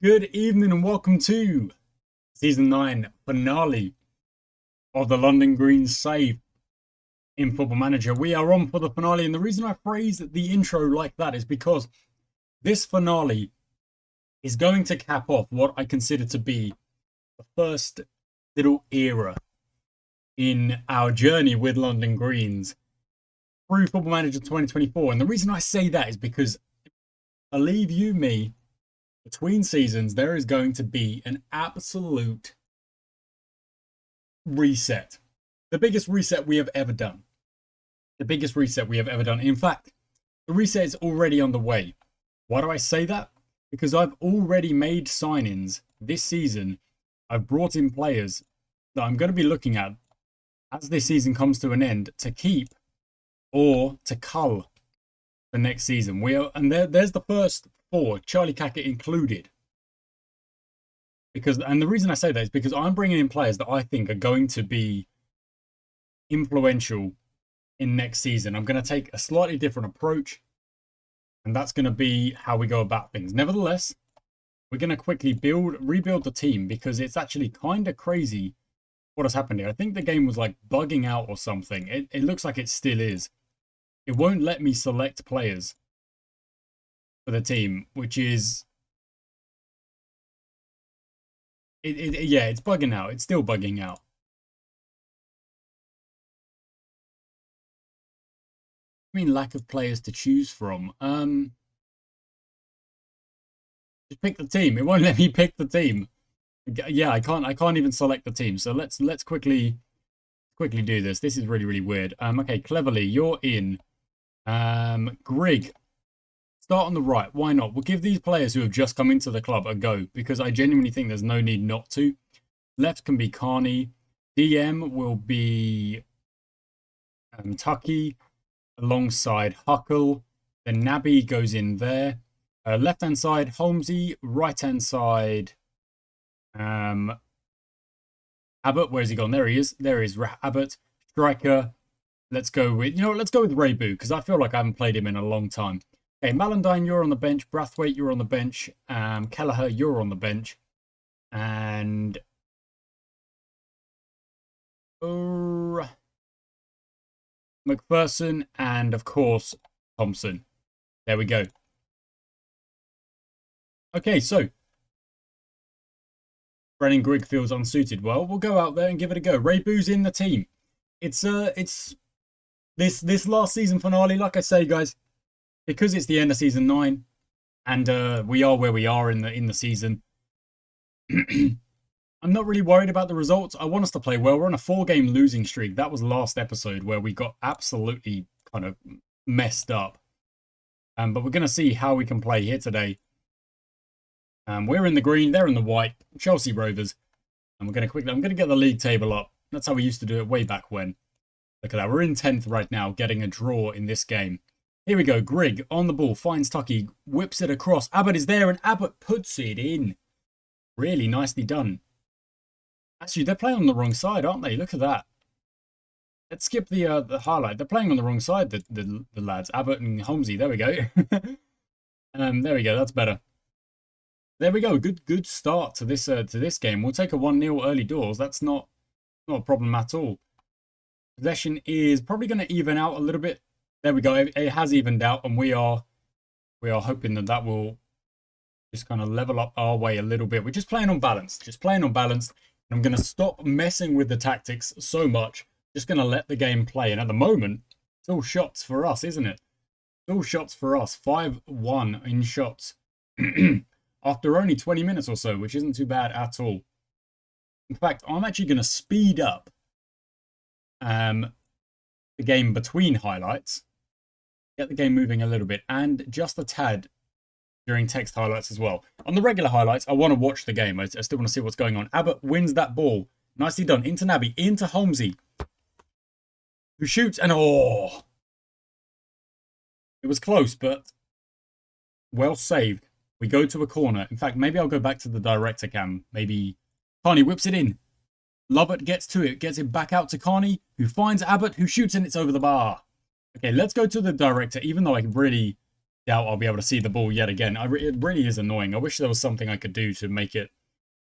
Good evening and welcome to Season 9 finale of the London Green save in Football Manager. We are on for the finale, and the reason I phrased the intro like that is because this finale is going to cap off what I consider to be the first little era in our journey with London Greens through Football Manager 2024. And the reason I say that is because, believe you me, between seasons, there is going to be an absolute reset. The biggest reset we have ever done. The biggest reset we have ever done. In fact, the reset is already on the way. Why do I say that? Because I've already made signings this season. I've brought in players that I'm going to be looking at as this season comes to an end to keep or to cull for next season. There's the first four, Charlie Cackett included. And the reason I say that is because I'm bringing in players that I think are going to be influential in next season. I'm going to take a slightly different approach, and that's going to be how we go about things. Nevertheless, we're going to quickly rebuild the team because it's actually kind of crazy what has happened here. I think the game was like bugging out or something. It looks like it still is. It won't let me select players for the team, which is yeah, it's bugging out. It's still bugging out. I mean, lack of players to choose from. Just pick the team. It won't let me pick the team. Yeah, I can't even select the team. So let's quickly do this. This is really weird. Okay, Cleverly, you're in. Grig, start on the right. Why not? We'll give these players who have just come into the club a go because I genuinely think there's no need not to. Left can be Carney. DM will be Tucky alongside Huckle. Then Nabby goes in there. Left-hand side, Holmesy. Right-hand side, Abbott. Where's he gone? There he is. There is Abbott. Striker. Let's go with Ray Boo because I feel like I haven't played him in a long time. Okay, Malandine, you're on the bench. Brathwaite, you're on the bench. Kelleher, you're on the bench. And McPherson and, of course, Thompson. There we go. Okay, so Brennan Grigg feels unsuited. Well, we'll go out there and give it a go. Ray Boo's in the team. It's this last season finale, like I say, guys, because it's the end of season 9, and we are where we are in the season. I'm not really worried about the results. I want us to play well. We're on a 4-game losing streak. That was last episode where we got absolutely kind of messed up. But we're going to see how we can play here today. We're in the green. They're in the white. Chelsea Rovers. And I'm going to get the league table up. That's how we used to do it way back when. Look at that. We're in 10th right now, getting a draw in this game. Here we go. Grigg on the ball. Finds Tucky. Whips it across. Abbott is there, and Abbott puts it in. Really nicely done. Actually, they're playing on the wrong side, aren't they? Look at that. Let's skip the highlight. They're playing on the wrong side, the lads. Abbott and Holmesy. There we go. There we go. That's better. There we go. Good start to this game. We'll take a 1-0 early doors. That's not a problem at all. Possession is probably going to even out a little bit. There we go. It has evened out, and we are hoping that will just kind of level up our way a little bit. We're just playing on balance. I'm going to stop messing with the tactics so much. Just going to let the game play. And at the moment, it's all shots for us, isn't it? It's all shots for us. 5-1 in shots. After only 20 minutes or so, which isn't too bad at all. In fact, I'm actually going to speed up the game between highlights. Get the game moving a little bit. And just a tad during text highlights as well. On the regular highlights, I want to watch the game. I still want to see what's going on. Abbott wins that ball. Nicely done. Into Nabby. Into Holmesy. Who shoots and it was close, but well saved. We go to a corner. In fact, maybe I'll go back to the director cam. Maybe Carney whips it in. Lovett gets to it. Gets it back out to Carney, who finds Abbott, who shoots, and it's over the bar. Okay, let's go to the director, even though I really doubt I'll be able to see the ball yet again. It really is annoying. I wish there was something I could do to make it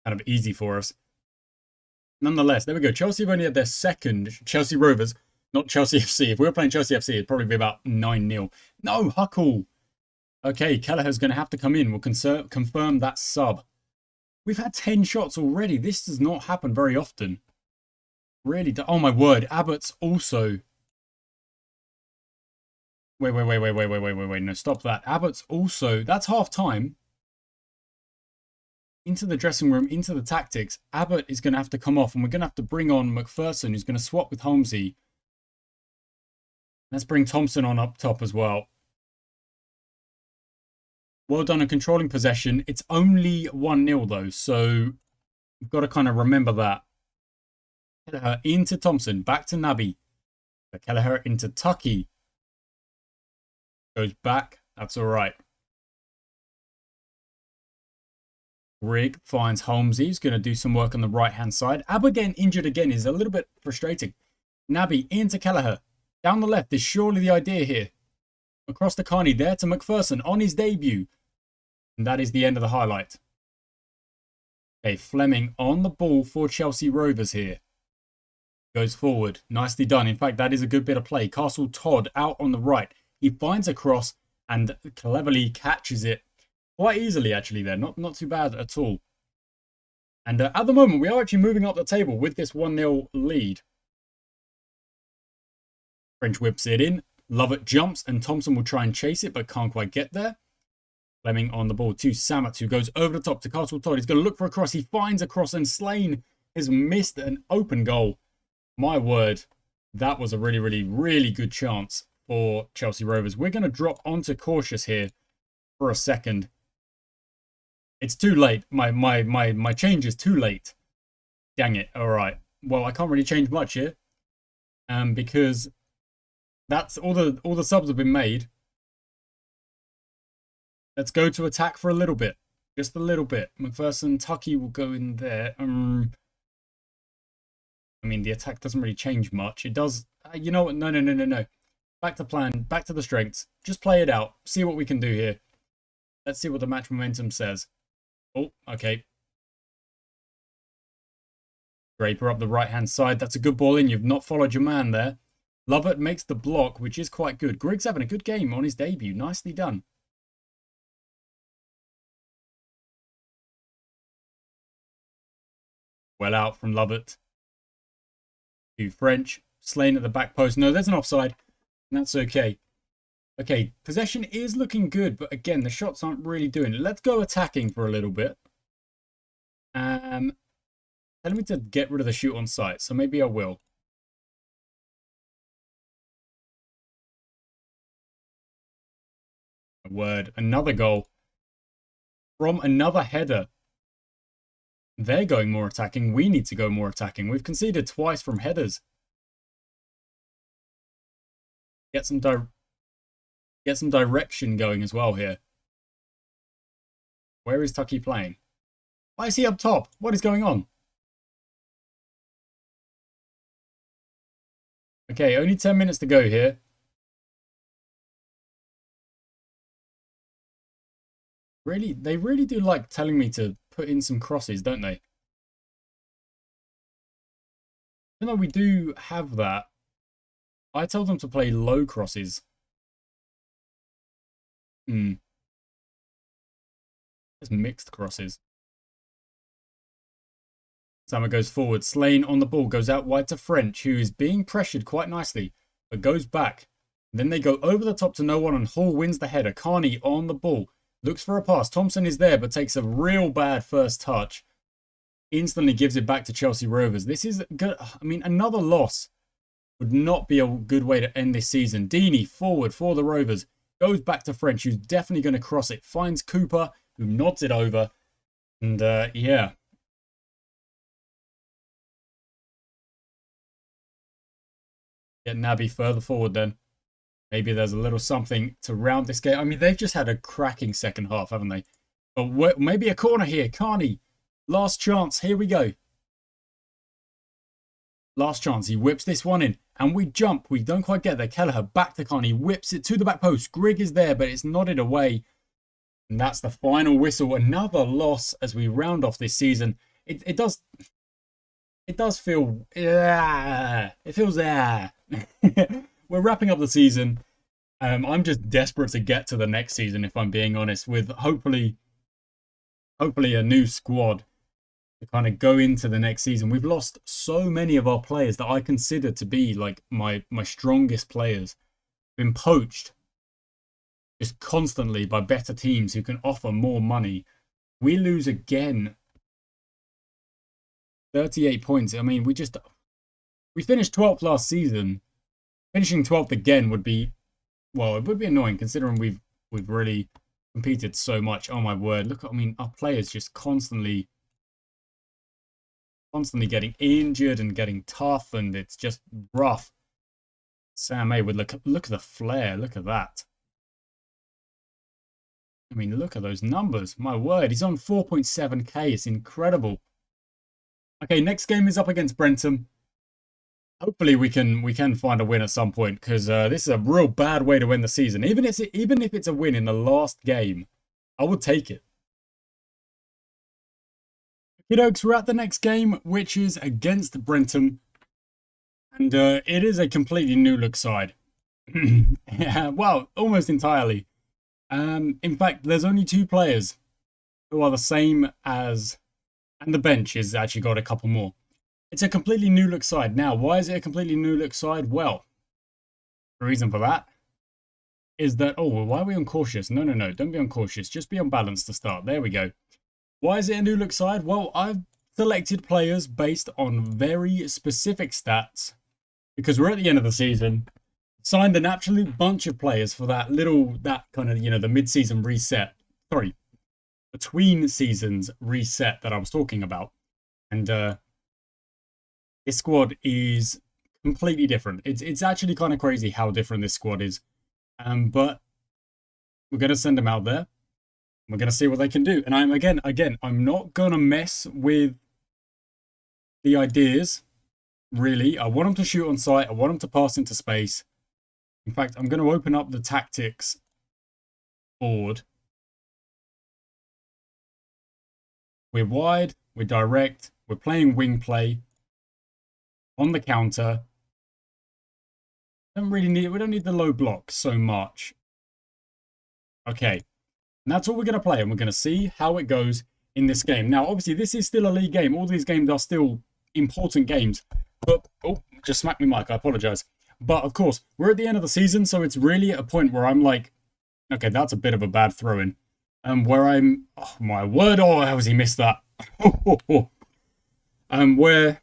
kind of easy for us. Nonetheless, there we go. Chelsea have only had their second. Chelsea Rovers, not Chelsea FC. If we were playing Chelsea FC, it'd probably be about 9-0. No, Huckle. Okay, Kelleher's going to have to come in. We'll confirm that sub. We've had 10 shots already. This does not happen very often. Really? Oh, my word. Abbott's also... Wait. No, stop that. Abbott's also... That's half time. Into the dressing room, into the tactics. Abbott is going to have to come off, and we're going to have to bring on McPherson, who's going to swap with Holmesy. Let's bring Thompson on up top as well. Well done on controlling possession. It's only 1-0 though, so we've got to kind of remember that. Kelleher into Thompson, back to Naby. Kelleher into Tucky. Goes back. That's all right. Rigg finds Holmesy. He's going to do some work on the right-hand side. Abba getting injured again is a little bit frustrating. Naby into Kelleher. Down the left is surely the idea here. Across to Carney, there to McPherson on his debut. And that is the end of the highlight. Okay, Fleming on the ball for Chelsea Rovers here. Goes forward. Nicely done. In fact, that is a good bit of play. Castle Todd out on the right. He finds a cross and cleverly catches it. Quite easily, actually, there. Not too bad at all. And at the moment, we are actually moving up the table with this 1-0 lead. French whips it in. Lovett jumps, and Thompson will try and chase it, but can't quite get there. Fleming on the ball to Samet, who goes over the top to Castle Todd. He's going to look for a cross. He finds a cross, and Slane has missed an open goal. My word, that was a really good chance for Chelsea Rovers. We're going to drop onto cautious here for a second. It's too late. My change is too late. Dang it. All right. Well, I can't really change much here, because that's all the subs have been made. Let's go to attack for a little bit, just a little bit. McPherson, Tucky will go in there. I mean, the attack doesn't really change much. It does. You know what? No. Back to plan. Back to the strengths. Just play it out. See what we can do here. Let's see what the match momentum says. Oh, okay. Draper up the right-hand side. That's a good ball in. You've not followed your man there. Lovett makes the block, which is quite good. Griggs having a good game on his debut. Nicely done. Well out from Lovett. To French. Slane at the back post. No, there's an offside. And that's okay. Okay, possession is looking good, but again, the shots aren't really doing it. Let's go attacking for a little bit. Telling me to get rid of the shoot on sight, so maybe I will. A word. Another goal. From another header. They're going more attacking. We need to go more attacking. We've conceded twice from headers. Get some direction going as well here. Where is Tucky playing? Why is he up top? What is going on? Okay, only 10 minutes to go here. Really, they really do like telling me to put in some crosses, don't they? Even though we do have that, I tell them to play low crosses. Just mixed crosses. Sama goes forward. Slane on the ball. Goes out wide to French, who is being pressured quite nicely, but goes back. Then they go over the top to no one, and Hall wins the header. Carney on the ball. Looks for a pass. Thompson is there, but takes a real bad first touch. Instantly gives it back to Chelsea Rovers. This is good. I mean, another loss would not be a good way to end this season. Deeney forward for the Rovers. Goes back to French, who's definitely going to cross it. Finds Cooper, who nods it over. And, yeah. Get Naby further forward then. Maybe there's a little something to round this game. I mean, they've just had a cracking second half, haven't they? But maybe a corner here. Carney. Last chance. Here we go. Last chance. He whips this one in. And we jump. We don't quite get there. Kelleher back to Carney. Whips it to the back post. Grigg is there, but it's nodded away. And that's the final whistle. Another loss as we round off this season. It does feel... it feels... We're wrapping up the season. I'm just desperate to get to the next season, if I'm being honest, with hopefully a new squad to kind of go into the next season. We've lost so many of our players that I consider to be like my strongest players. Been poached just constantly by better teams who can offer more money. We lose again. 38 points. I mean, we finished 12th last season. Finishing 12th again would be, well, it would be annoying considering we've really competed so much. Oh my word. Look, I mean, our players just constantly getting injured and getting tough, and it's just rough. Sam A would look at the flair. Look at that. I mean, look at those numbers. My word, he's on 4.7k. It's incredible. Okay, next game is up against Brentham. Hopefully we can find a win at some point, because this is a real bad way to win the season. Even if it's a win in the last game, I would take it. Kidokes, we're at the next game, which is against Brentham. And it is a completely new look side. Yeah, well, almost entirely. In fact, there's only 2 players who are the same as... And the bench has actually got a couple more. It's a completely new look side. Now, why is it a completely new look side? Well, the reason for that is that... Oh, well, why are we on cautious? No. Don't be on cautious. Just be on balance to start. There we go. Why is it a new look side? Well, I've selected players based on very specific stats because we're at the end of the season. Signed an absolute bunch of players for that kind of, the mid-season reset. Sorry, between seasons reset that I was talking about. And this squad is completely different. It's actually kind of crazy how different this squad is. But we're going to send them out there. We're going to see what they can do. And I'm not going to mess with the ideas, really. I want them to shoot on sight. I want them to pass into space. In fact, I'm going to open up the tactics board. We're wide, we're direct, we're playing wing play on the counter. We don't need the low block so much. Okay. And that's all we're going to play, and we're going to see how it goes in this game. Now, obviously, this is still a league game. All these games are still important games. But, oh, just smacked me mic. I apologize. But, of course, we're at the end of the season, so it's really at a point where I'm like, okay, that's a bit of a bad throw-in. Where I'm, oh, my word, oh, how has he missed that? Where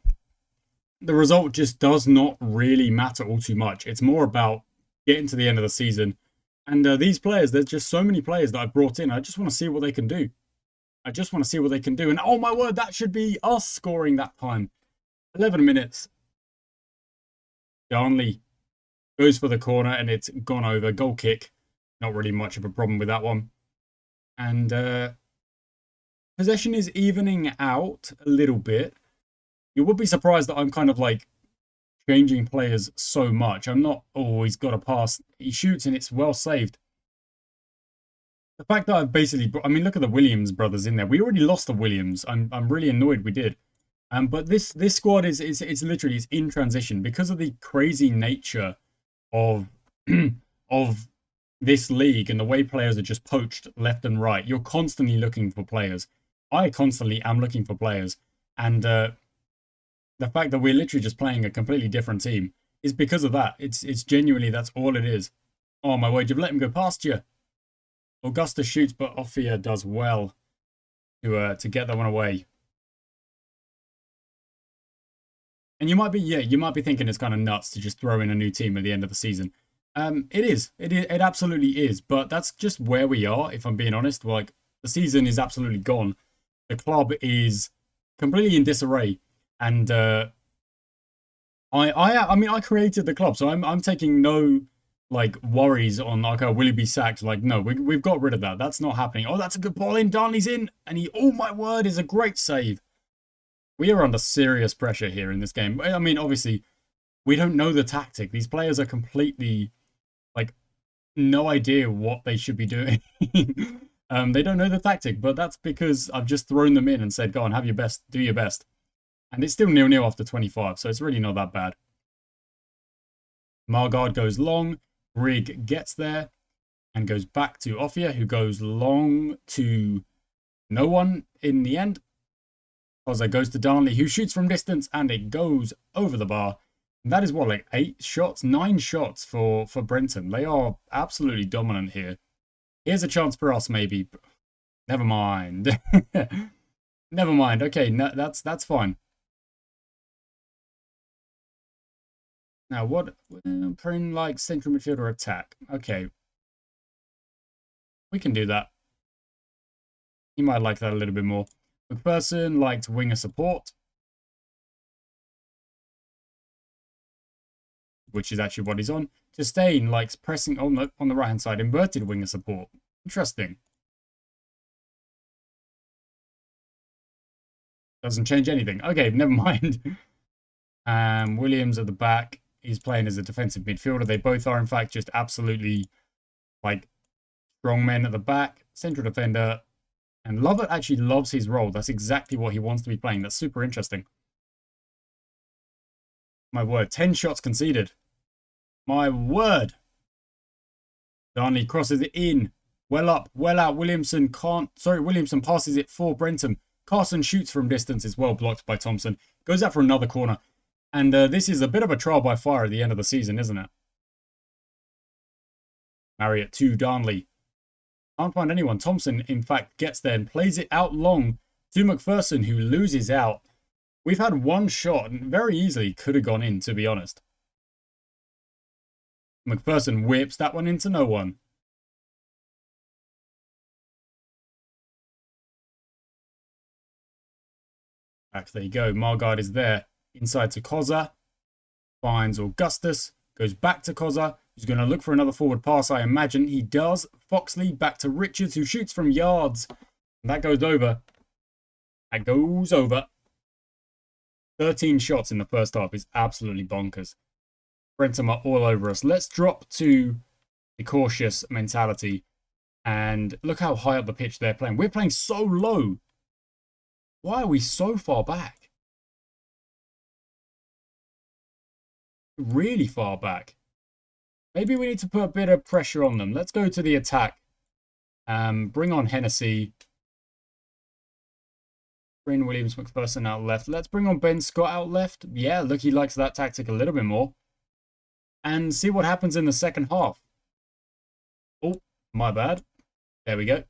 the result just does not really matter all too much. It's more about getting to the end of the season. And these players, there's just so many players that I've brought in. I just want to see what they can do. And oh my word, that should be us scoring that time. 11 minutes. Darnley goes for the corner and it's gone over. Goal kick. Not really much of a problem with that one. And possession is evening out a little bit. You would be surprised that I'm kind of like changing players so much. I'm not, oh, he's got a pass. He shoots and it's well saved. The fact that I've basically, I mean, look at the Williams brothers in there. We already lost the Williams. I'm really annoyed we did. But this squad is literally in transition because of the crazy nature of of this league and the way players are just poached left and right. You're constantly looking for players. I constantly am looking for players, and the fact that we're literally just playing a completely different team is because of that. It's genuinely, that's all it is. Oh my word, you've let him go past you. Augusta shoots, but Ophir does well to get that one away. And you might be thinking it's kind of nuts to just throw in a new team at the end of the season. It is. It absolutely is. But that's just where we are, if I'm being honest. Like, the season is absolutely gone. The club is completely in disarray. And I created the club, so I'm taking no like worries on like, oh, will he be sacked? Like, no, we've got rid of that. That's not happening. Oh, that's a good ball in. Darnley's in, and he, oh my word, is a great save. We are under serious pressure here in this game. I mean, obviously, We don't know the tactic. These players are completely, like, no idea what they should be doing. They don't know the tactic, but that's because I've just thrown them in and said, go on, have your best, do your best. And it's still 0-0 after 25, so it's really not that bad. Margard goes long. Rig gets there and goes back to Offia, who goes long to no one in the end. Koza goes to Darnley, who shoots from distance, and it goes over the bar. And that is what, like 8 shots, 9 shots for Brenton. They are absolutely dominant here. Here's a chance for us, maybe. Never mind. Never mind. Okay, no, that's fine. Now, what? Putting like central midfielder attack. Okay. We can do that. He might like that a little bit more. McPherson liked winger support, which is actually what he's on. Chastain likes pressing on the right-hand side, inverted winger support. Interesting. Doesn't change anything. Okay, never mind. Williams at the back. He's playing as a defensive midfielder. They both are, in fact, just absolutely, like, strong men at the back. Central defender. And Lovett actually loves his role. That's exactly what he wants to be playing. That's super interesting. My word. 10 shots conceded. My word. Darnley crosses it in. Well up, well out. Williamson passes it for Brenton. Carson shoots from distance. It's well blocked by Thompson. Goes out for another corner. And this is a bit of a trial by fire at the end of the season, isn't it? Marriott to Darnley. Can't find anyone. Thompson, in fact, gets there and plays it out long to McPherson, who loses out. We've had one shot and very easily could have gone in, to be honest. McPherson whips that one into no one. Back there you go. Margard is there. Inside to Koza. Finds Augustus. Goes back to Koza. He's going to look for another forward pass, I imagine. He does. Foxley back to Richards, who shoots from yards. And that goes over. That goes over. 13 shots in the first half is absolutely bonkers. Brenton are all over us. Let's drop to the cautious mentality. And look how high up the pitch they're playing. We're playing so low. Why are we so far back? Really far back. Maybe we need to put a bit of pressure on them. Let's go to the attack. Bring on Hennessy. Bring Williams McPherson out left. Let's bring on Ben Scott out left. Yeah, look, he likes that tactic a little bit more. And see what happens in the second half. Oh, my bad. There we go.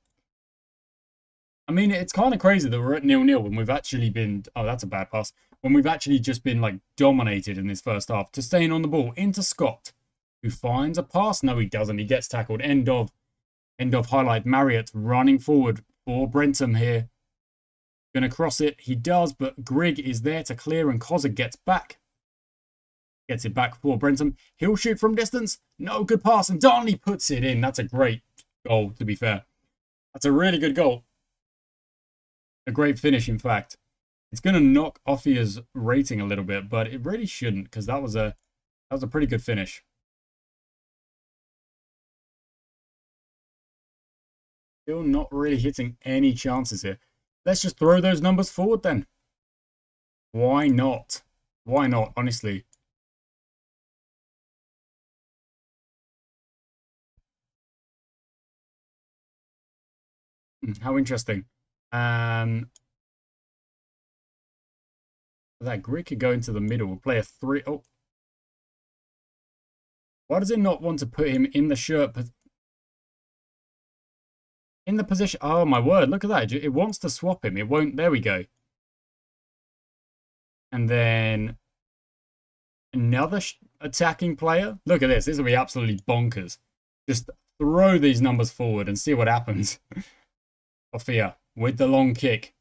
I mean, it's kind of crazy that we're at 0-0 when we've actually been... Oh, that's a bad pass. When we've actually just been, like, dominated in this first half. To staying on the ball into Scott, who finds a pass. No, he doesn't. He gets tackled. End of highlight. Marriott running forward for Brenton here. Going to cross it. He does, but Grigg is there to clear, and Koza gets back. Gets it back for Brenton. He'll shoot from distance. No, good pass, and Darnley puts it in. That's a great goal, to be fair. That's a really good goal. A great finish, in fact. It's going to knock Offia's rating a little bit, but it really shouldn't, because that was a pretty good finish. Still not really hitting any chances here. Let's just throw those numbers forward then. Why not? Why not, honestly? How interesting. That Greek could go into the middle. We'll play a 3. Oh. Why does it not want to put him in the shirt? In the position. Oh, my word. Look at that. It wants to swap him. It won't. There we go. And then another attacking player. Look at this. This will be absolutely bonkers. Just throw these numbers forward and see what happens. Offia with the long kick.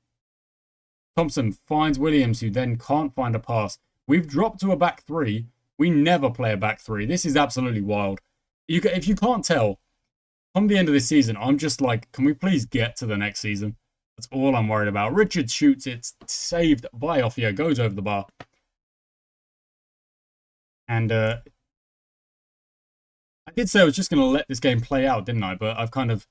Thompson finds Williams, who then can't find a pass. We've dropped to a back 3. We never play a back 3. This is absolutely wild. If you can't tell, come the end of this season, I'm just like, can we please get to the next season? That's all I'm worried about. Richard shoots. It's saved by Offia. Goes over the bar. And I did say I was just going to let this game play out, didn't I? But I've kind of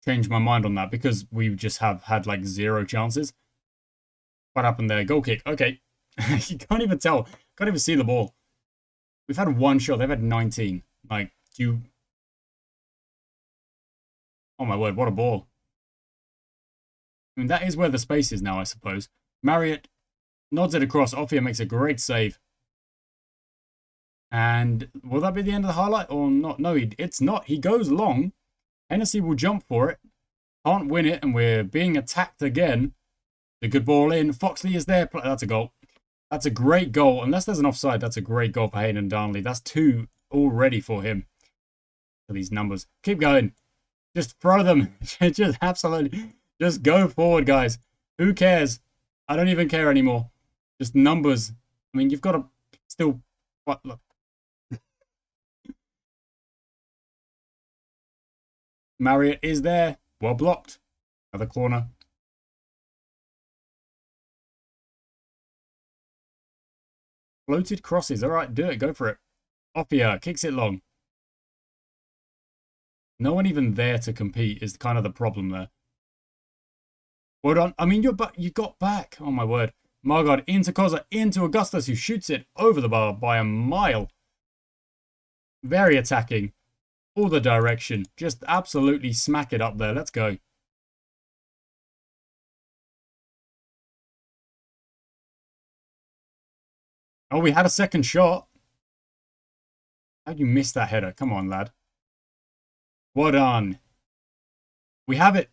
changed my mind on that because we just have had like 0 chances. What happened there? Goal kick. Okay. You can't even tell. Can't even see the ball. We've had 1 shot. They've had 19. Like, you... Oh my word, what a ball. I mean, that is where the space is now, I suppose. Marriott nods it across. Offia makes a great save. And will that be the end of the highlight or not? No, it's not. He goes long. Hennessy will jump for it. Can't win it, and we're being attacked again. The good ball in. Foxley is there. That's a goal. That's a great goal. Unless there's an offside, that's a great goal for Hayden Darnley. That's 2 already for him. For these numbers. Keep going. Just throw them. Just absolutely. Just go forward, guys. Who cares? I don't even care anymore. Just numbers. I mean, you've got to still... What? Look. Marriott is there. Well blocked. Other corner. Floated crosses. All right, do it. Go for it. Offia kicks it long. No one even there to compete is kind of the problem there. Well done. I mean, you got back. Oh, my word. Margard into Koza, into Augustus, who shoots it over the bar by a mile. Very attacking. All the direction. Just absolutely smack it up there. Let's go. Oh, we had a second shot. How'd you miss that header? Come on, lad. Well done. We have it.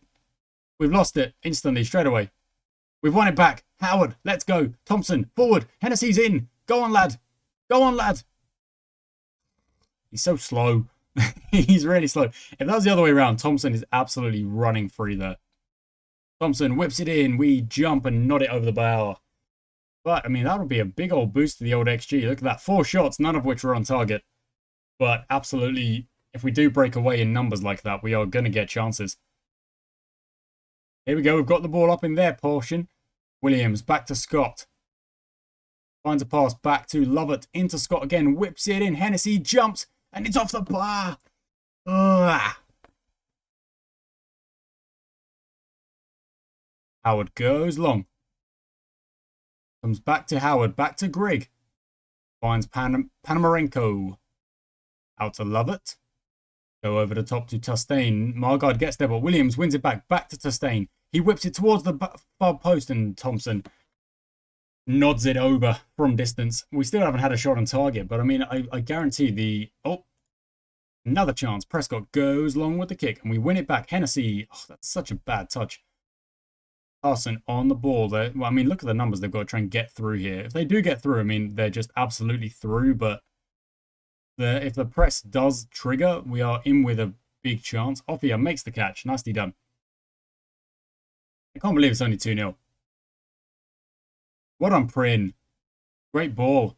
We've lost it instantly, straight away. We've won it back. Howard, let's go. Thompson, forward. Hennessy's in. Go on, lad. Go on, lad. He's so slow. He's really slow. If that was the other way around, Thompson is absolutely running free there. Thompson whips it in. We jump and nod it over the bar. But, I mean, that would be a big old boost to the old XG. Look at that. 4 shots, none of which were on target. But absolutely, if we do break away in numbers like that, we are going to get chances. Here we go. We've got the ball up in their portion. Williams back to Scott. Finds a pass back to Lovett. Into Scott again. Whips it in. Hennessy jumps. And it's off the bar. Ugh. Howard goes long. Comes back to Howard. Back to Grigg. Finds Panamarenko. Out to Lovett. Go over the top to Tustain. Margard gets there, but Williams wins it back. Back to Tustain. He whips it towards the far post, and Thompson nods it over from distance. We still haven't had a shot on target, but I mean, I guarantee the... Oh, another chance. Prescott goes long with the kick, and we win it back. Hennessy, oh, that's such a bad touch. Carson on the ball there. Well, I mean, look at the numbers they've got to try and get through here. If they do get through, I mean, they're just absolutely through, but if the press does trigger, we are in with a big chance. Offia makes the catch. Nicely done. I can't believe it's only 2-0. What on Prin? Great ball.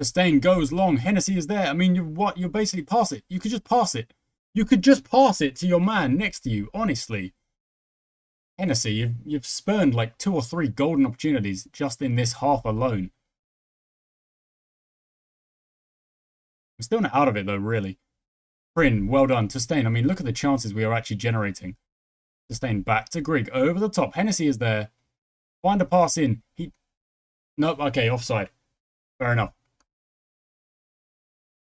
Tustain goes long. Hennessy is there. I mean, you basically pass it. You could just pass it. You could just pass it to your man next to you, honestly. Hennessy, you've spurned like 2 or 3 golden opportunities just in this half alone. We're still not out of it though, really. Prin, well done. Tustain, I mean, look at the chances we are actually generating. Tustain back to Grigg, over the top. Hennessy is there. Find a pass in. Nope, okay, offside. Fair enough.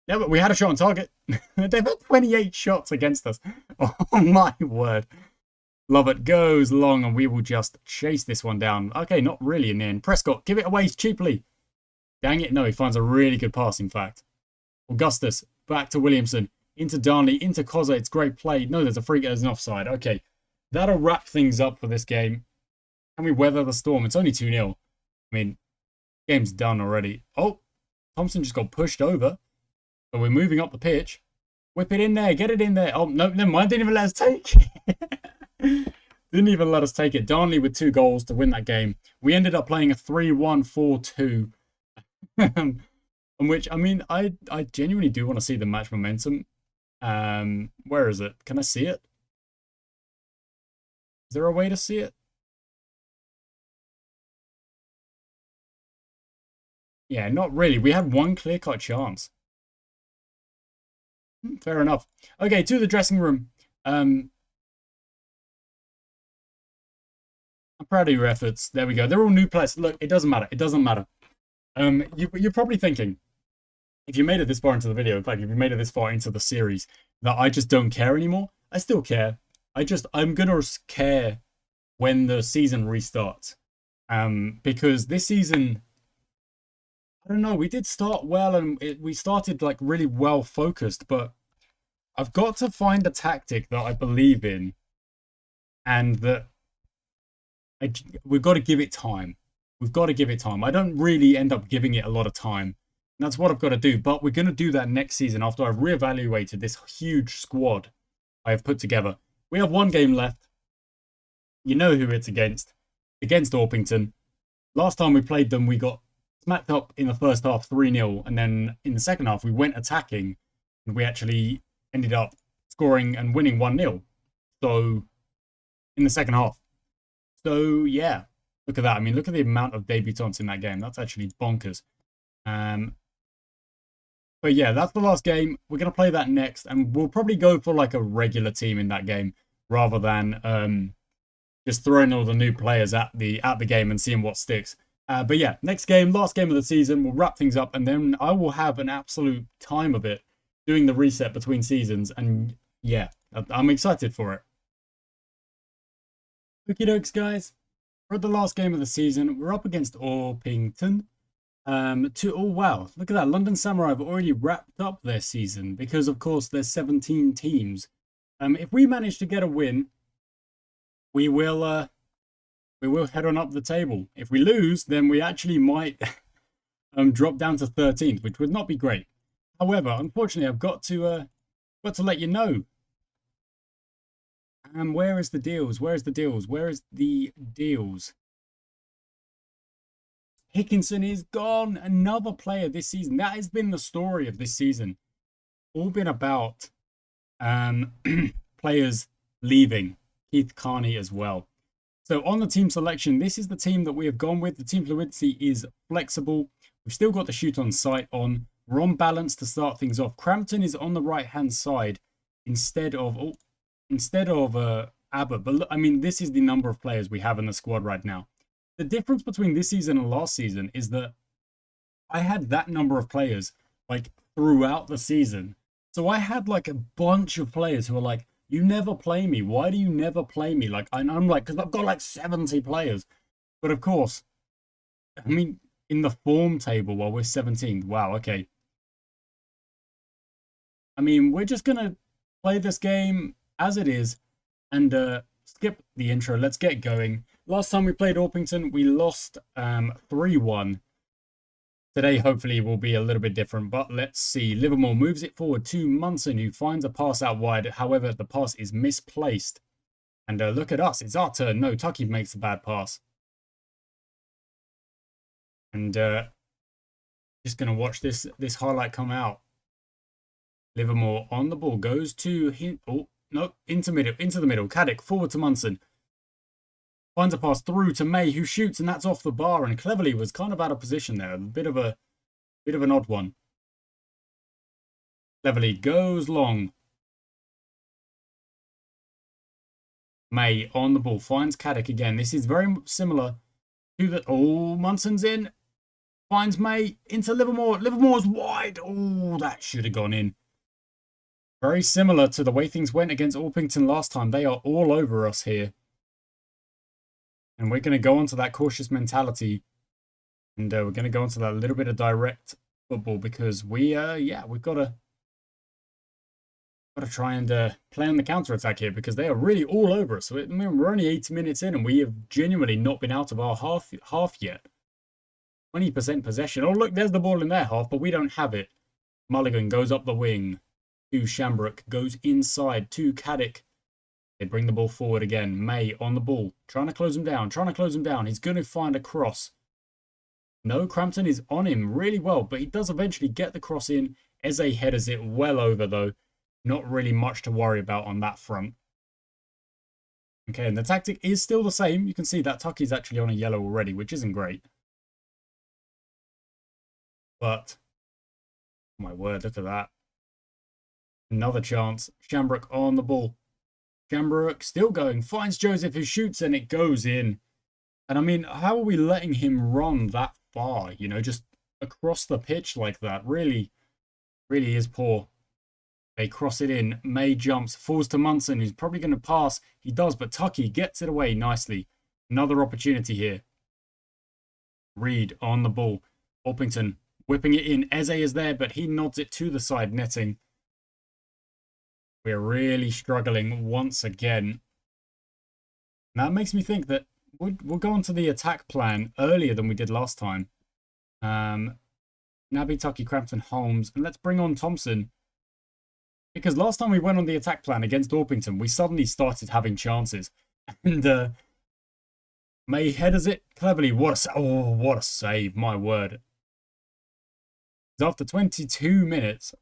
Yeah, but we had a shot on target. They've had 28 shots against us. Oh my word. Lovett goes long, and we will just chase this one down. Okay, not really in the end. Prescott, give it away cheaply. Dang it, no, he finds a really good pass, in fact. Augustus, back to Williamson. Into Darnley, into Koza. It's great play. No, there's a free, there's an offside. Okay, that'll wrap things up for this game. Can we weather the storm? It's only 2-0. I mean, game's done already. Oh, Thompson just got pushed over. So we're moving up the pitch. Whip it in there. Get it in there. Oh, no, never mind. Didn't even let us take it. Didn't even let us take it. Darnley with 2 goals to win that game. We ended up playing a 3-1-4-2. On which, I mean, I genuinely do want to see the match momentum. Where is it? Can I see it? Is there a way to see it? Yeah, not really. We had one clear-cut chance. Fair enough. Okay, to the dressing room. I'm proud of your efforts. There we go. They're all new players. Look, it doesn't matter. It doesn't matter. You're probably thinking, if you made it this far into the video, in fact, if you made it this far into the series, that I just don't care anymore. I still care. I'm gonna care when the season restarts. Because this season, I don't know, we did start well and we started like really well focused, but I've got to find a tactic that I believe in and that we've got to give it time. We've got to give it time. I don't really end up giving it a lot of time. And that's what I've got to do. But we're going to do that next season after I've reevaluated this huge squad I have put together. We have one game left. You know who it's against. Against Orpington. Last time we played them, we got smacked up in the first half 3-0. And then in the second half, we went attacking. And we actually ended up scoring and winning 1-0. So, in the second half. So, yeah. Look at that. I mean, look at the amount of debutants in that game. That's actually bonkers. But yeah, that's the last game. We're going to play that next. And we'll probably go for like a regular team in that game. Rather than just throwing all the new players at the game and seeing what sticks. But yeah, next game, last game of the season. We'll wrap things up. And then I will have an absolute time of it doing the reset between seasons. And yeah, I'm excited for it. Okie dokes, guys. We're at the last game of the season. We're up against Orpington. Oh wow, look at that. London Samurai have already wrapped up their season because of course there's 17 teams. If we manage to get a win, we will head on up the table. If we lose, then we actually might drop down to 13th, which would not be great. However, unfortunately, I've got to let you know. Where is the deals? Where is the deals? Where is the deals? Hickinson is gone. Another player this season. That has been the story of this season. All been about players leaving. Keith Carney as well. So on the team selection, this is the team that we have gone with. The team fluidity is flexible. We've still got the shoot on sight on. We're on balance to start things off. Crampton is on the right-hand side instead of Abbott. But I mean, this is the number of players we have in the squad right now. The difference between this season and last season is that I had that number of players like throughout the season. So I had like a bunch of players who are like, you never play me. Why do you never play me? Like, I'm like, because I've got like 70 players. But of course, I mean, in the form table while we're 17th. Wow, okay. I mean, we're just going to play this game as it is and skip the intro. Let's get going. Last time we played Orpington, we lost 3-1. Today, hopefully, will be a little bit different, but let's see. Livermore moves it forward to Munson, who finds a pass out wide. However, the pass is misplaced. And look at us. It's our turn. No, Tucky makes a bad pass. And just going to watch this highlight come out. Livermore on the ball. Goes to... Oh, no. Into the middle. Caddick forward to Munson. Finds a pass through to May, who shoots, and that's off the bar. And Cleverly was kind of out of position there. A bit of an odd one. Cleverly goes long. May on the ball. Finds Caddick again. This is very similar to the... Oh, Munson's in. Finds May into Livermore. Livermore's wide. Oh, that should have gone in. Very similar to the way things went against Orpington last time. They are all over us here. And we're going to go on to that cautious mentality. And we're going to go on to that little bit of direct football because we've got to try and play on the counter-attack here because they are really all over us. So, I mean, we're only 80 minutes in and we have genuinely not been out of our half yet. 20% possession. Oh, look, there's the ball in their half, but we don't have it. Mulligan goes up the wing to Shamrock, goes inside to Caddick. They bring the ball forward again. May on the ball. Trying to close him down. He's going to find a cross. No, Crampton is on him really well, but he does eventually get the cross in. Eze headers it well over, though. Not really much to worry about on that front. Okay, and the tactic is still the same. You can see that Tucky's actually on a yellow already, which isn't great. But, oh my word, look at that. Another chance. Shamrock on the ball. Shamrock still going. Finds Joseph, who shoots, and it goes in. And I mean, how are we letting him run that far? You know, just across the pitch like that. Really, really is poor. They cross it in. May jumps, falls to Munson, who's probably going to pass. He does, but Tucky gets it away nicely. Another opportunity here. Reed on the ball. Orpington whipping it in. Eze is there, but he nods it to the side netting. We're really struggling once again. Now it makes me think that we'll go on to the attack plan earlier than we did last time. Naby, Tucky, Crampton, Holmes, and let's bring on Thompson. Because last time we went on the attack plan against Orpington, we suddenly started having chances. And May headers it cleverly. What a save, my word. After 22 minutes,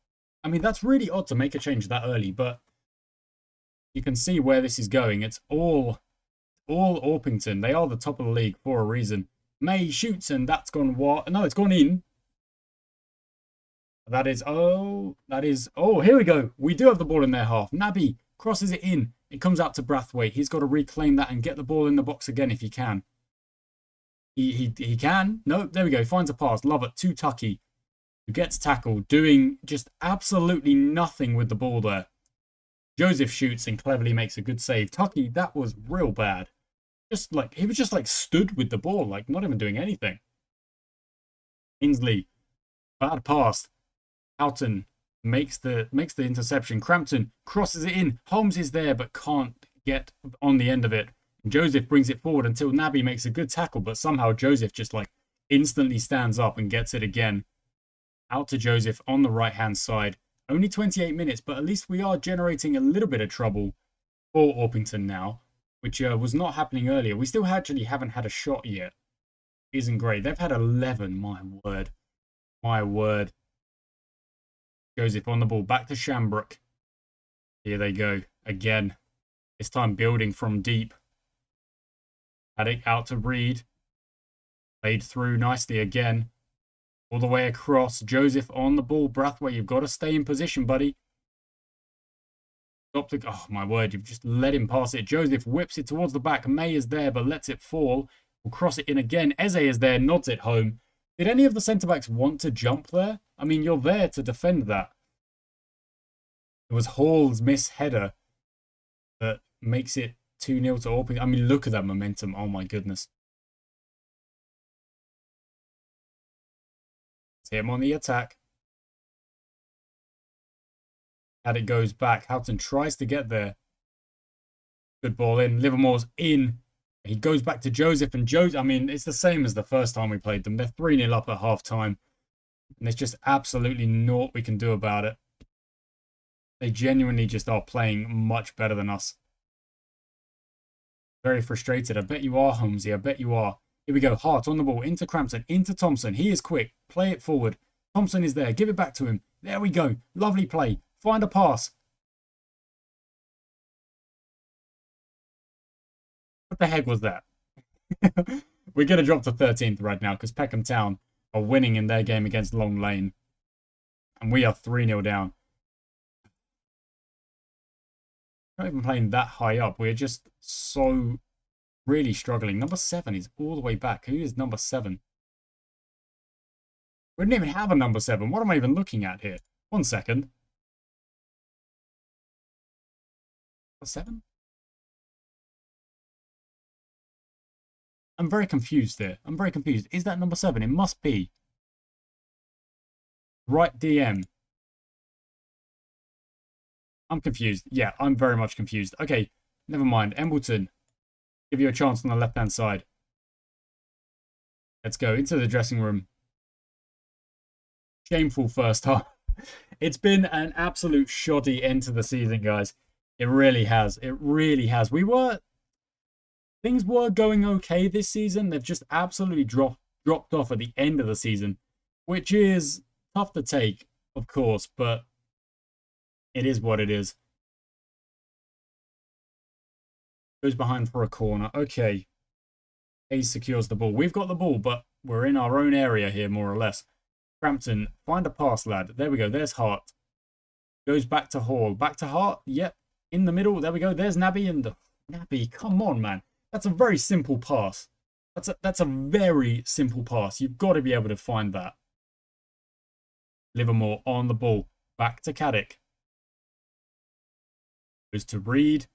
I mean, that's really odd to make a change that early, but you can see where this is going. It's all Orpington. They are the top of the league for a reason. May shoots, and that's gone what? No, it's gone in. That is, oh, here we go. We do have the ball in their half. Naby crosses it in. It comes out to Brathwaite. He's got to reclaim that and get the ball in the box again if he can. He can. No, there we go. Finds a pass. Love it. To Tucky, who gets tackled, doing just absolutely nothing with the ball there. Joseph shoots and cleverly makes a good save. Tucky, that was real bad. He was just like stood with the ball, like not even doing anything. Ainsley, bad pass. Houghton makes the interception. Crampton crosses it in. Holmes is there but can't get on the end of it. And Joseph brings it forward until Naby makes a good tackle, but somehow Joseph just like instantly stands up and gets it again. Out to Joseph on the right-hand side. Only 28 minutes, but at least we are generating a little bit of trouble for Orpington now, which was not happening earlier. We still actually haven't had a shot yet. Isn't great. They've had 11. My word. My word. Joseph on the ball. Back to Shamrock. Here they go. Again. This time building from deep. Haddock out to Reed. Played through nicely again. All the way across. Joseph on the ball. Brathwaite, you've got to stay in position, buddy. Oh, my word. You've just let him pass it. Joseph whips it towards the back. May is there, but lets it fall. We'll cross it in again. Eze is there. Nods it home. Did any of the centre-backs want to jump there? I mean, you're there to defend that. It was Hall's miss header that makes it 2-0 to Orpington. I mean, look at that momentum. Oh, my goodness. Let's hit him on the attack. And it goes back. Houghton tries to get there. Good ball in. Livermore's in. He goes back to Joseph. And Joseph, I mean, it's the same as the first time we played them. They're 3-0 up at half-time. And there's just absolutely naught we can do about it. They genuinely just are playing much better than us. Very frustrated. I bet you are, Holmesy. I bet you are. Here we go. Hart on the ball. Into Crampton. Into Thompson. He is quick. Play it forward. Thompson is there. Give it back to him. There we go. Lovely play. Find a pass. What the heck was that? We're going to drop to 13th right now because Peckham Town are winning in their game against Long Lane. And we are 3-0 down. Not even playing that high up. We're just so really struggling. Number 7 is all the way back. Who is number 7? We didn't even have a number 7. What am I even looking at here? 1 second. 7? I'm very confused here. I'm very confused. Is that number 7? It must be. Right DM. I'm confused. Yeah, I'm very much confused. Okay, never mind. Embleton, give you a chance on the left-hand side. Let's go into the dressing room. Shameful first half. It's been an absolute shoddy end to the season, guys. It really has. It really has. Things were going okay this season. They've just absolutely dropped off at the end of the season, which is tough to take, of course, but it is what it is. Goes behind for a corner. Okay. Hayes secures the ball. We've got the ball, but we're in our own area here, more or less. Crampton, find a pass, lad. There we go. There's Hart. Goes back to Hall. Back to Hart. Yep. In the middle. There we go. There's Nabby. And Nabby, come on, man. That's a very simple pass. That's a very simple pass. You've got to be able to find that. Livermore on the ball. Back to Caddick. Goes to Reed.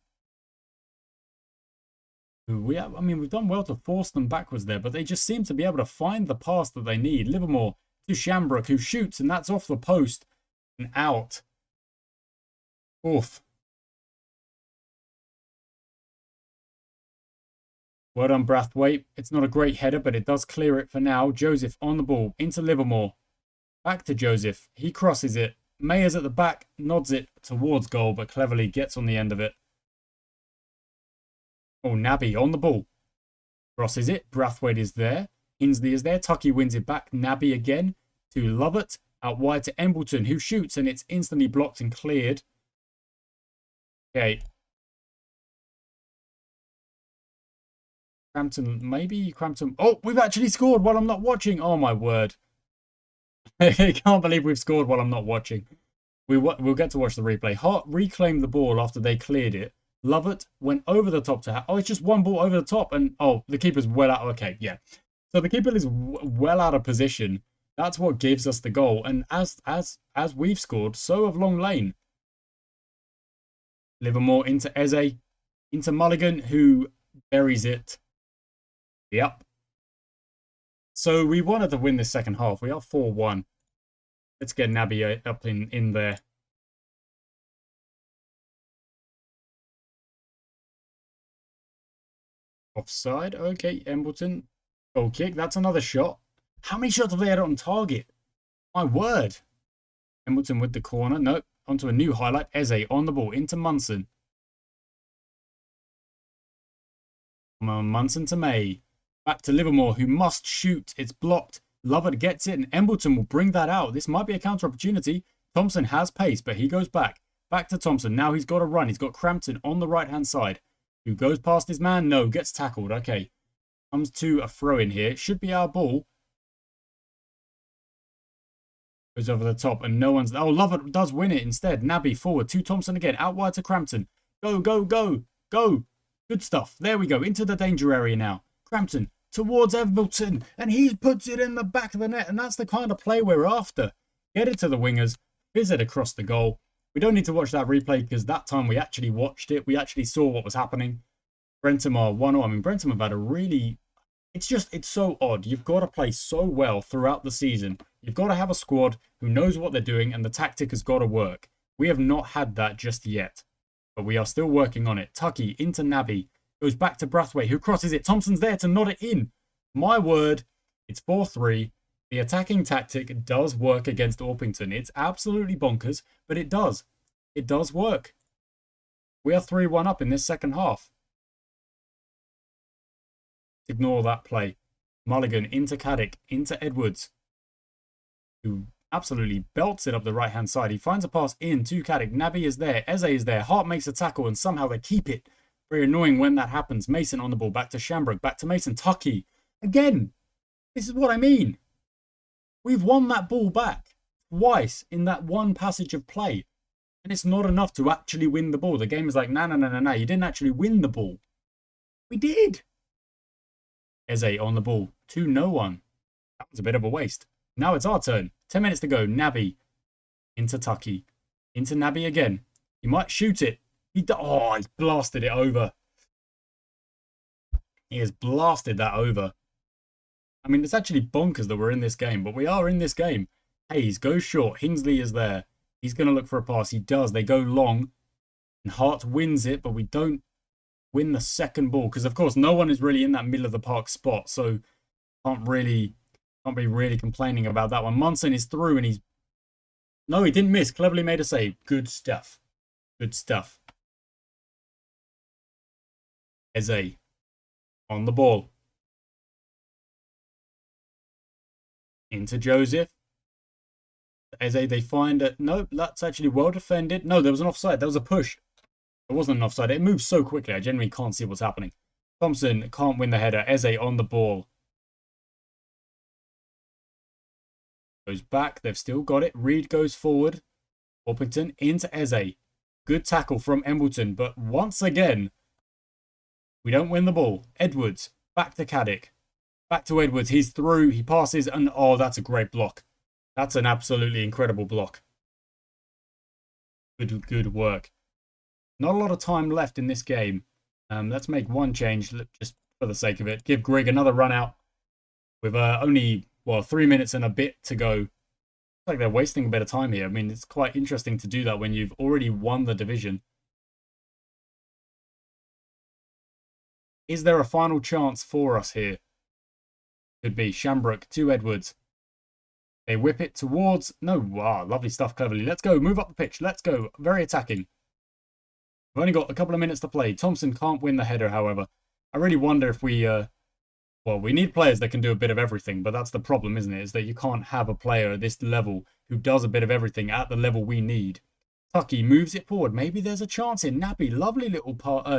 I mean, we've done well to force them backwards there, but they just seem to be able to find the pass that they need. Livermore to Shamrock, who shoots, and that's off the post and out. Oof. Well done, Brathwaite. It's not a great header, but it does clear it for now. Joseph on the ball, into Livermore. Back to Joseph. He crosses it. Mayers at the back, nods it towards goal, but cleverly gets on the end of it. Oh, Nabby on the ball. Crosses it. Brathwaite is there. Hinsley is there. Tucky wins it back. Nabby again to Lovett. Out wide to Embleton, who shoots, and it's instantly blocked and cleared. Okay. Crampton, maybe Crampton. Oh, we've actually scored while I'm not watching. Oh, my word. I can't believe we've scored while I'm not watching. We'll get to watch the replay. Hart reclaimed the ball after they cleared it. Lovett went over the top to... Oh, it's just one ball over the top. And, oh, the keeper's well out. Okay, yeah. So the keeper is well out of position. That's what gives us the goal. And as we've scored, so have Long Lane. Livermore into Eze. Into Mulligan, who buries it. Yep. So we wanted to win this second half. We are 4-1. Let's get Nabby up in there. Offside. Okay, Embleton. Goal kick. That's another shot. How many shots have they had on target? My word. Embleton with the corner. Nope. Onto a new highlight. Eze on the ball. Into Munson. Munson to May. Back to Livermore, who must shoot. It's blocked. Lovett gets it, and Embleton will bring that out. This might be a counter opportunity. Thompson has pace, but he goes back. Back to Thompson. Now he's got to run. He's got Crampton on the right-hand side. Who goes past his man? No, gets tackled. Okay. Comes to a throw-in here. It should be our ball. Goes over the top, and no one's... Oh, Lovett does win it instead. Nabby forward to Thompson again. Out wide to Crampton. Go, go, go, go. Good stuff. There we go. Into the danger area now. Crampton towards Embleton, and he puts it in the back of the net, and that's the kind of play we're after. Get it to the wingers, fizz it across the goal. We don't need to watch that replay because that time we actually watched it. We actually saw what was happening. Brentham are 1-0. I mean, Brentham have had a really... It's so odd. You've got to play so well throughout the season. You've got to have a squad who knows what they're doing, and the tactic has got to work. We have not had that just yet, but we are still working on it. Tucky into Nabby. Goes back to Brathwaite, who crosses it. Thompson's there to nod it in. My word, it's 4-3. The attacking tactic does work against Orpington. It's absolutely bonkers, but it does. It does work. We are 3-1 up in this second half. Ignore that play. Mulligan into Caddick, into Edwards, who absolutely belts it up the right-hand side. He finds a pass in to Caddick. Nabby is there. Eze is there. Hart makes a tackle, and somehow they keep it. Very annoying when that happens. Mason on the ball. Back to Shamrock. Back to Mason. Tucky. Again. This is what I mean. We've won that ball back twice in that one passage of play. And it's not enough to actually win the ball. The game is like, no. You didn't actually win the ball. We did. Eze on the ball. To no one. That was a bit of a waste. Now it's our turn. 10 minutes to go. Nabby. Into Tucky. Into Nabby again. He might shoot it. He's blasted it over. He has blasted that over. I mean, it's actually bonkers that we're in this game, but we are in this game. Hayes goes short. Hinsley is there. He's going to look for a pass. He does. They go long. And Hart wins it, but we don't win the second ball. Because, of course, no one is really in that middle of the park spot. So, can't be really complaining about that one. Munson is through and he's... No, he didn't miss. Cleverly made a save. Good stuff. Good stuff. Eze on the ball. Into Joseph. Eze, they find it. No, that's actually well defended. No, there was an offside. There was a push. There wasn't an offside. It moves so quickly. I genuinely can't see what's happening. Thompson can't win the header. Eze on the ball. Goes back. They've still got it. Reed goes forward. Orpington into Eze. Good tackle from Embleton. But once again, we don't win the ball. Edwards. Back to Caddick. Back to Edwards. He's through. He passes. And oh, that's a great block. That's an absolutely incredible block. Good work. Not a lot of time left in this game. Let's make one change just for the sake of it. Give Greg another run out with only, well, 3 minutes and a bit to go. Looks like they're wasting a bit of time here. I mean, it's quite interesting to do that when you've already won the division. Is there a final chance for us here? Could be. Shambrook to Edwards. They whip it towards... No, wow, lovely stuff, Cleverly. Let's go. Move up the pitch. Let's go. Very attacking. We've only got a couple of minutes to play. Thompson can't win the header, however. I really wonder if we... well, we need players that can do a bit of everything, but that's the problem, isn't it? Is that you can't have a player at this level who does a bit of everything at the level we need. Tucky moves it forward. Maybe there's a chance here. Nappy, lovely little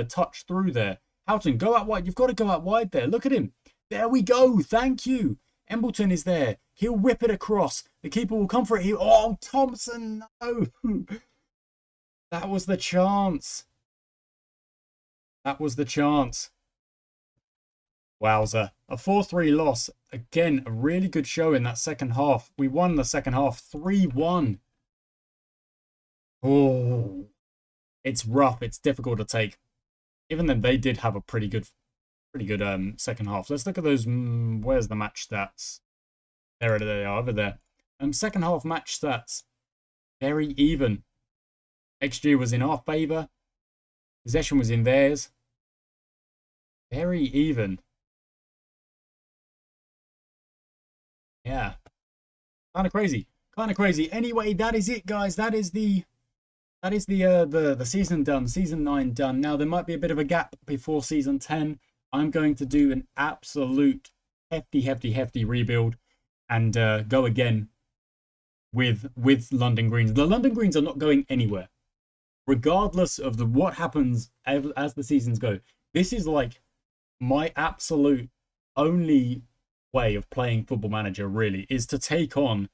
touch through there. Houghton, go out wide. You've got to go out wide there. Look at him. There we go. Thank you. Embleton is there. He'll whip it across. The keeper will come for it. Oh, Thompson, no. That was the chance. That was the chance. Wowza. A 4-3 loss. Again, a really good show in that second half. We won the second half 3-1. Oh, it's rough. It's difficult to take. Even then, they did have a pretty good second half. Let's look at those. Where's the match stats? There they are, over there. Second half match stats. Very even. XG was in our favour. Possession was in theirs. Very even. Yeah. Kind of crazy. Kind of crazy. Anyway, that is it, guys. That is the season done. Season 9 done. Now, there might be a bit of a gap before season 10. I'm going to do an absolute hefty rebuild and go again with London Greens. The London Greens are not going anywhere, regardless of what happens as the seasons go. This is like my absolute only way of playing Football Manager, really, is to take on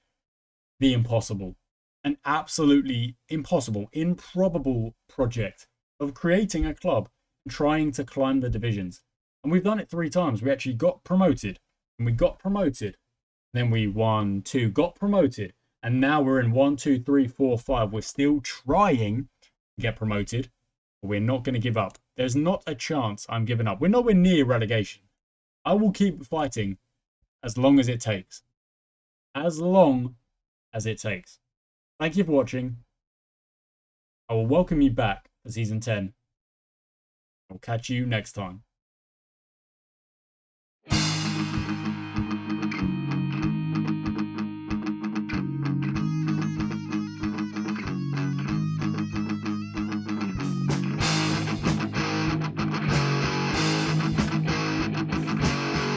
the impossible. An absolutely impossible, improbable project of creating a club and trying to climb the divisions. And we've done it 3 times. We actually got promoted, and we got promoted. Then we 1, 2, got promoted. And now we're in 1, 2, 3, 4, 5. We're still trying to get promoted, but we're not going to give up. There's not a chance I'm giving up. We're nowhere near relegation. I will keep fighting as long as it takes. As long as it takes. Thank you for watching. I will welcome you back for Season 10. I'll catch you next time.